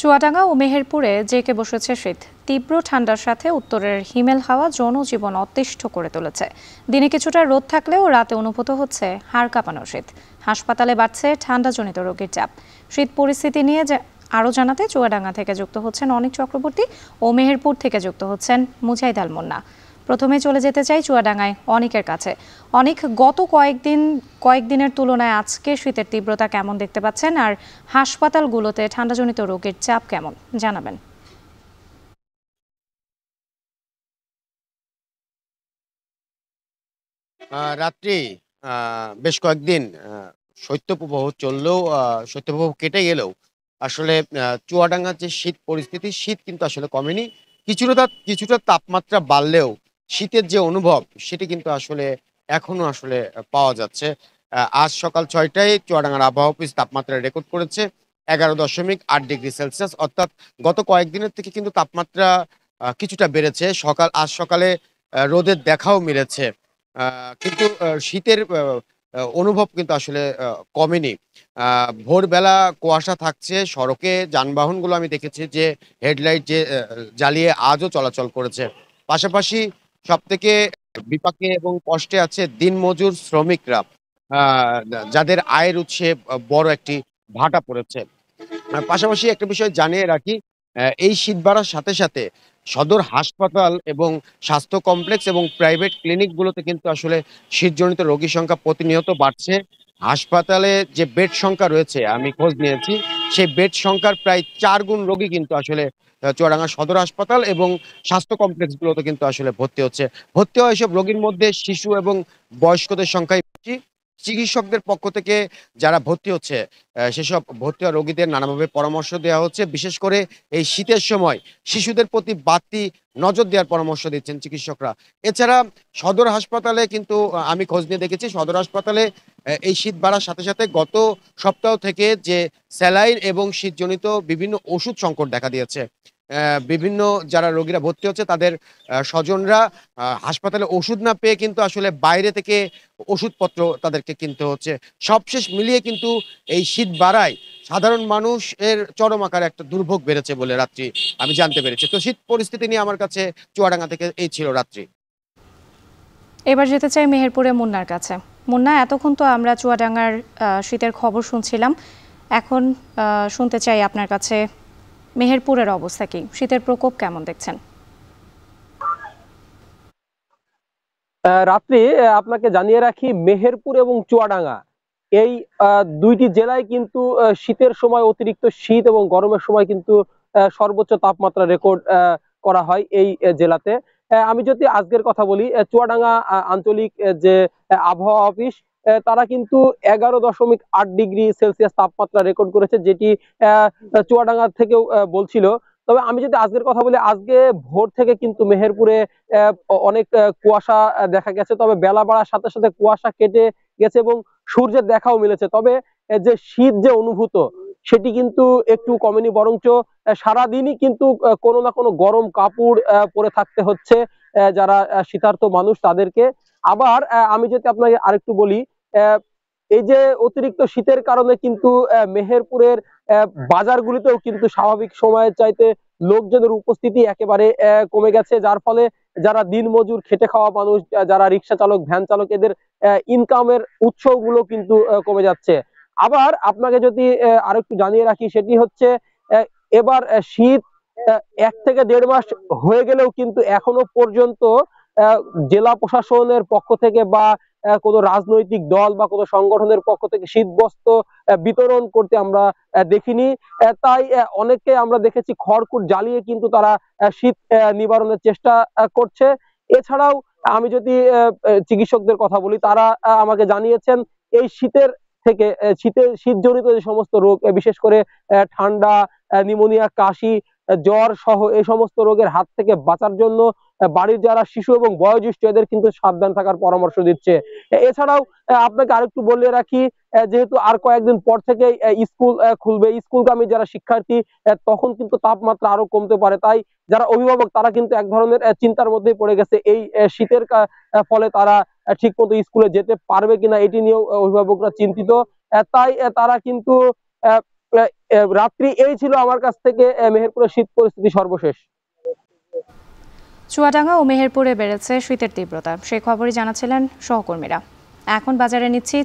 চুয়াডাঙ্গা ও মেহেরপুরে জেঁকে বসেছে শীত। তীব্র ঠান্ডার সাথে উত্তরের হিমেল হাওয়া জনজীবন অতিষ্ঠ করে তুলেছে। দিনে কিছুটা রোদ থাকলেও রাতে অনুভূত হচ্ছে হাড় কাঁপানো শীত। হাসপাতালে বাড়ছে ঠান্ডাজনিত রোগীর চাপ। শীত পরিস্থিতি নিয়ে আরও জানাতে চুয়াডাঙ্গা থেকে যুক্ত হচ্ছেন অনিক চক্রবর্তী ও মেহেরপুর থেকে যুক্ত হচ্ছেন মুজাহিদ আল মুন্না। প্রথমে চলে যেতে চাই চুয়াডাঙ্গায় অনিকের কাছে। অনিক, গত কয়েকদিনের তুলনায় আজকে শীতের তীব্রতা কেমন দেখতে পাচ্ছেন, আর হাসপাতালগুলোতে ঠান্ডাজনিত রোগীর চাপ কেমন জানাবেন? রাত্রি বেশ কয়েকদিন শৈত্যপ্রবাহ চললেও শৈত্যপ্রবাহ কেটে গেলেও আসলে চুয়াডাঙ্গার যে শীত পরিস্থিতি, শীত কিন্তু আসলে কমেনি। কিছুটা তাপমাত্রা বাড়লেও শীতের যে অনুভব সেটি কিন্তু আসলে এখনো আসলে পাওয়া যাচ্ছে। আজ সকাল ৬টায় চুয়াডাঙ্গার আবহাওয়া অফিস তাপমাত্রা রেকর্ড করেছে ১১.৮ ডিগ্রি সেলসিয়াস। অর্থাৎ গত কয়েকদিনের থেকে কিন্তু তাপমাত্রা কিছুটা বেড়েছে। আজ সকালে রোদের দেখাও মিলেছে। কিন্তু শীতের অনুভব কিন্তু আসলে কমেনি। আ ভোরবেলা কুয়াশা থাকছে। সড়কে যানবাহনগুলো আমি দেখেছি যে হেডলাইট যে জ্বালিয়ে আজও চলাচল করেছে। পাশাপাশি সবথেকে বিপাকে এবং কষ্টে আছে দিনমজুর শ্রমিকরা। আ যাদের আয়ের উৎসে বড় একটি ভাটা পড়েছে। পাশাপাশি একটা বিষয় জানিয়ে রাখি, এই শীত বাড়ার সাথে সদর হাসপাতাল এবং স্বাস্থ্য কমপ্লেক্স এবং প্রাইভেট ক্লিনিকগুলোতে কিন্তু আসলে শীতজনিত রোগীর সংখ্যা প্রতিনিয়ত বাড়ছে। হাসপাতালে যে বেড সংখ্যা রয়েছে আমি খোঁজ নিয়েছি, সেই বেড সংখ্যার প্রায় ৪ গুণ রোগী কিন্তু আসলে চুয়াডাঙ্গা সদর হাসপাতাল এবং স্বাস্থ্য কমপ্লেক্সগুলোতে কিন্তু আসলে ভর্তি হচ্ছে। ভর্তি হওয়া এসব রোগীর মধ্যে শিশু এবং বয়স্কদের সংখ্যাই বেশি। চিকিৎসকদের পক্ষ থেকে যারা ভর্তি হচ্ছে সেসব ভর্তি হওয়া রোগীদের নানাভাবে পরামর্শ দেওয়া হচ্ছে। বিশেষ করে এই শীতের সময় শিশুদের প্রতি বাড়তি নজর দেওয়ার পরামর্শ দিচ্ছেন চিকিৎসকরা। এছাড়া সদর হাসপাতালে কিন্তু আমি খোঁজ নিয়ে দেখেছি সদর হাসপাতালে এই শীত বাড়ার সাথে গত সপ্তাহ থেকে যে স্যালাইন এবং শীতজনিত বিভিন্ন ওষুধ সংকট দেখা দিয়েছে। বিভিন্ন যারা রোগীরা ভর্তি হচ্ছে তাদের স্বজনরা হাসপাতালে ওষুধ না পেয়ে কিন্তু আসলে বাইরে থেকে ওষুধপত্র তাদেরকে কিনতে হচ্ছে। সবশেষ মিলিয়ে কিন্তু এই শীত বাড়ায় সাধারণ মানুষের চরম আকারে একটা দুর্ভোগ বেড়েছে বলে রাত্রি আমি জানতে পেরেছি। তো শীত পরিস্থিতি নিয়ে আমার কাছে চুয়াডাঙ্গা থেকে এই ছিল রাত্রি। এবার যেতে চাই মেহেরপুরে মুন্নার কাছে। মুন্না, এতক্ষণ তো আমরা চুয়াডাঙ্গার শীতের খবর শুনছিলাম। এখন শুনতে চাই আপনার কাছে মেহেরপুরের অবস্থা কি, শীতের প্রকোপ কেমন দেখছেন? রাত্রি আপনাকে জানিয়ে রাখি, মেহেরপুর এবং চুয়াডাঙ্গা এই দুইটি জেলায় কিন্তু শীতের সময় অতিরিক্ত শীত এবং গরমের সময় কিন্তু সর্বোচ্চ তাপমাত্রা রেকর্ড করা হয় এই জেলাতে। আমি যদি আজকের কথা বলি, চুয়াডাঙ্গা আঞ্চলিক যে আবহাওয়া অফিস, তারা কিন্তু 11.8 ডিগ্রি সেলসিয়াস তাপমাত্রা রেকর্ড করেছে, যেটি চুয়াডাঙ্গা থেকেও বলছিল। তবে আমি যদি আজকের কথা বলি, আজকে ভোর থেকে কিন্তু মেহেরপুরে অনেক কুয়াশা দেখা গেছে। তবে বেলা বাড়ার সাথে কুয়াশা কেটে গেছে এবং সূর্যের দেখাও মিলেছে। তবে যে শীত যে অনুভূত সেটি কিন্তু একটু কমেনি, বরঞ্চ সারাদিনই কিন্তু কোনো না কোনো গরম কাপড় পরে থাকতে হচ্ছে যারা শীতার্ত মানুষ তাদেরকে। আবার আমি যদি আপনাকে আরেকটু বলি, এই যে অতিরিক্ত শীতের কারণে কিন্তু মেহেরপুরের বাজারগুলিতেও কিন্তু স্বাভাবিক সময়ের চাইতে লোকজনের উপস্থিতি একেবারে কমে গেছে, যার ফলে যারা দিনমজুর খেটে খাওয়া মানুষ, যারা রিক্সা চালক, ভ্যান চালক, এদের ইনকামের উৎসগুলো কিন্তু কমে যাচ্ছে। আবার আপনাকে যদি আরেকটু জানিয়ে রাখি, সেটি হচ্ছে এবার শীত 1 থেকে 1.5 মাস হয়ে গেলেও কিন্তু এখনো পর্যন্ত জেলা প্রশাসনের পক্ষ থেকে বা কোনো রাজনৈতিক দল বা কোনো সংগঠনের পক্ষ থেকে শীতবস্ত্র বিতরণ করতে আমরা দেখিনি। তাই অনেককে আমরা দেখেছি খড়কুট জ্বালিয়ে কিন্তু তারা শীত নিবারণের চেষ্টা করছে। এছাড়াও আমি যদি চিকিৎসকদের কথা বলি, তারা আমাকে জানিয়েছেন এই শীতের থেকে শীতজনিত যে সমস্ত রোগ, বিশেষ করে ঠান্ডা, নিউমোনিয়া, কাশি, জ্বর সহ এই সমস্ত রোগের হাত থেকে বাঁচার জন্য বাড়ির যারা শিশু এবং বয়োজ্যেষ্ঠ এদের কিন্তু সাবধান থাকার পরামর্শ দিচ্ছে। এছাড়াও আপনাকে আরেকটু বলে রাখি, যেহেতু আর কয়েকদিন পর থেকে স্কুল খুলবে, স্কুলগামী যারা শিক্ষার্থী তখন কিন্তু তাপমাত্রা আরো কমতে পারে। তাই যারা অভিভাবক তারা কিন্তু এক ধরনের চিন্তার মধ্যেই পড়ে গেছে, এই শীতের ফলে তারা ঠিক মতো স্কুলে যেতে পারবে কিনা এটি নিয়েও অভিভাবকরা চিন্তিত। তাই তারা কিন্তু রাত্রি এই ছিল আমার কাছ থেকে মেহেরপুরের শীত পরিস্থিতি সর্বশেষ। চুয়াডাঙ্গা ও মেহেরপুরে বেড়েছে শীতের তীব্রতা, সেই খবরই জানাচ্ছিলেন সহকর্মীরা। এখন বাজারে নিচ্ছি